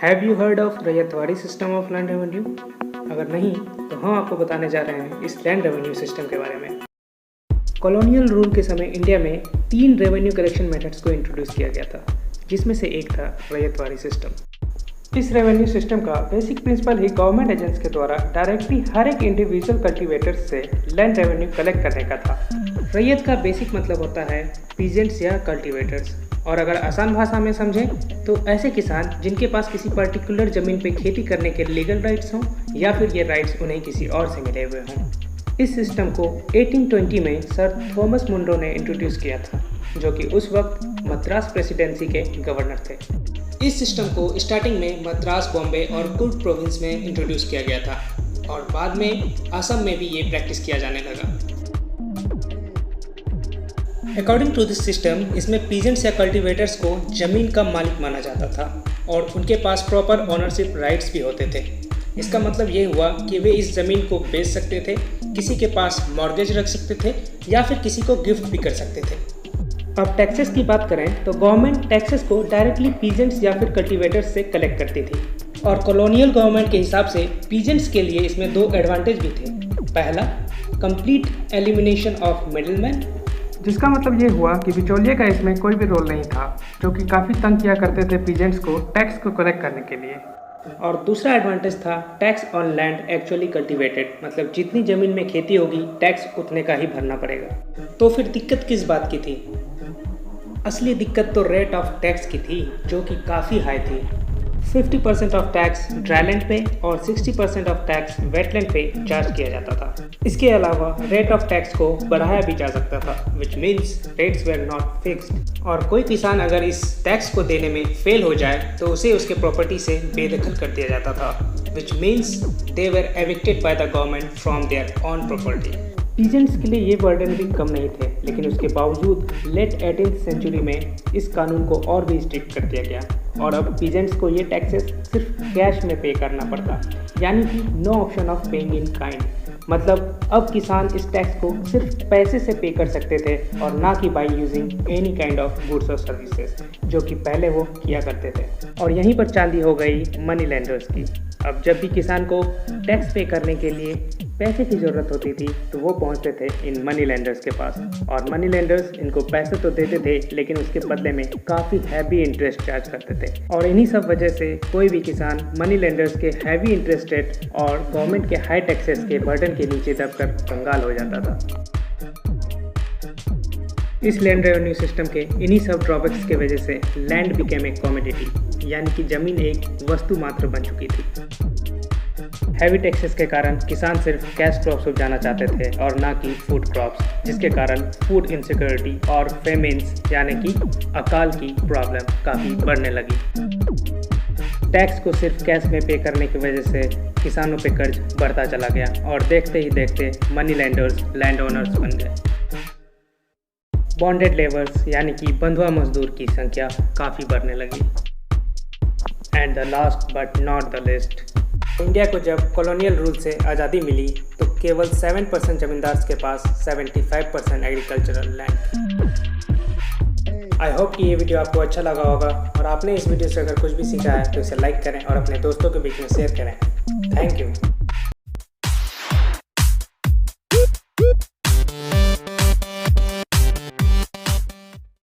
Have you heard of ryotwari system of land revenue? अगर नहीं तो हम आपको बताने जा रहे हैं इस लैंड रेवेन्यू सिस्टम के बारे में। कॉलोनियल रूल के समय इंडिया में 3 रेवेन्यू कलेक्शन मेथड्स को इंट्रोड्यूस किया गया था, जिसमें से एक था रैयतवाड़ी सिस्टम। इस रेवेन्यू सिस्टम का बेसिक प्रिंसिपल ही गवर्नमेंट एजेंट्स के द्वारा डायरेक्टली हर एक इंडिविजुअल कल्टीवेटर्स से लैंड रेवेन्यू कलेक्ट करने का था। रैयत का बेसिक मतलब होता है पीजेंट्स या कल्टीवेटर्स, और अगर आसान भाषा में समझें तो ऐसे किसान जिनके पास किसी पर्टिकुलर ज़मीन पे खेती करने के लीगल राइट्स हों या फिर ये राइट्स उन्हें किसी और से मिले हुए हों। इस सिस्टम को 1820 में सर थॉमस मुनरो ने इंट्रोड्यूस किया था, जो कि उस वक्त मद्रास प्रेसिडेंसी के गवर्नर थे। इस सिस्टम को स्टार्टिंग में मद्रास, बॉम्बे और कुर्ग प्रोविंस में इंट्रोड्यूस किया गया था और बाद में असम में भी ये प्रैक्टिस किया जाने लगा। अकॉर्डिंग टू दिस सिस्टम, इसमें पीजेंट्स या कल्टीवेटर्स को ज़मीन का मालिक माना जाता था और उनके पास प्रॉपर ओनरशिप राइट्स भी होते थे। इसका मतलब ये हुआ कि वे इस ज़मीन को बेच सकते थे, किसी के पास मॉर्गेज रख सकते थे या फिर किसी को गिफ्ट भी कर सकते थे। अब टैक्सेस की बात करें तो गवर्नमेंट टैक्सेस को डायरेक्टली पीजेंट्स या फिर कल्टीवेटर्स से कलेक्ट करती थी और कॉलोनियल गवर्नमेंट के हिसाब से पीजेंट्स के लिए इसमें 2 एडवांटेज भी थे। पहला, कंप्लीट एलिमिनेशन ऑफ मिडिलमैन, जिसका मतलब ये हुआ कि बिचौलिए का इसमें कोई भी रोल नहीं था, जो कि काफ़ी तंग किया करते थे पीजेंट्स को टैक्स को कलेक्ट करने के लिए। और दूसरा एडवांटेज था tax on land actually cultivated, मतलब जितनी ज़मीन में खेती होगी टैक्स उतने का ही भरना पड़ेगा। तो फिर दिक्कत किस बात की थी? असली दिक्कत तो रेट ऑफ टैक्स की थी, जो कि काफ़ी हाई थी। 50% ऑफ टैक्स ड्राईलैंड पे और 60% ऑफ टैक्स वेटलैंड पे चार्ज किया जाता था। इसके अलावा रेट ऑफ टैक्स को बढ़ाया भी जा सकता था, which means rates were not fixed, और कोई किसान अगर इस टैक्स को देने में फेल हो जाए तो उसे उसके प्रॉपर्टी से बेदखल कर दिया जाता था, which means they were evicted by the government from their own property. Peasants के लिए ये बर्डन भी कम नहीं थे, लेकिन उसके बावजूद लेट 18th सेंचुरी में इस कानून को और भी स्ट्रिक्ट कर दिया गया और अब पीजेंट्स को ये टैक्सेस सिर्फ कैश में पे करना पड़ता, यानी कि no option of paying in kind. मतलब अब किसान इस टैक्स को सिर्फ पैसे से पे कर सकते थे और ना कि by using any kind of goods और सर्विसेज, जो कि पहले वो किया करते थे। और यहीं पर चांदी हो गई मनी लैंडर्स की। अब जब भी किसान को टैक्स पे करने के लिए पैसे की ज़रूरत होती थी तो वो पहुंचते थे इन मनी लैंडर्स के पास, और मनी लैंडर्स इनको पैसे तो देते थे लेकिन उसके बदले में काफ़ी हैवी इंटरेस्ट चार्ज करते थे। और इन्हीं सब वजह से कोई भी किसान मनी लैंडर्स के हैवी इंटरेस्ट रेट और गवर्नमेंट के हाई टैक्सेस के बर्डन के नीचे दबकर कंगाल हो जाता था। इस लैंड रेवेन्यू सिस्टम के इन्हीं सब ड्रॉबैक्स की वजह से लैंड बिकेम ए कमोडिटी, यानी कि ज़मीन एक वस्तु मात्र बन चुकी थी। हैवी टैक्सेस के कारण किसान सिर्फ कैश क्रॉप्स उगाना चाहते थे और ना कि फूड क्रॉप्स, जिसके कारण फूड इनसिक्योरिटी और फेमिन्स यानी कि अकाल की प्रॉब्लम काफ़ी बढ़ने लगी। टैक्स को सिर्फ कैश में पे करने की वजह से किसानों पे कर्ज बढ़ता चला गया और देखते ही देखते मनी लैंडर्स लैंड ओनर्स बन गए। बॉन्डेड लेबर्स यानी कि बंधुआ मजदूर की संख्या काफ़ी बढ़ने लगी। And the last but not the list, India को जब कॉलोनियल रूल से आज़ादी मिली तो केवल 7% जमींदार्स के पास 75% एग्रीकल्चरल लैंड। आई होप कि ये वीडियो आपको अच्छा लगा होगा और आपने इस वीडियो से अगर कुछ भी सीखा है तो इसे लाइक करें और अपने दोस्तों के बीच में शेयर करें। Thank you.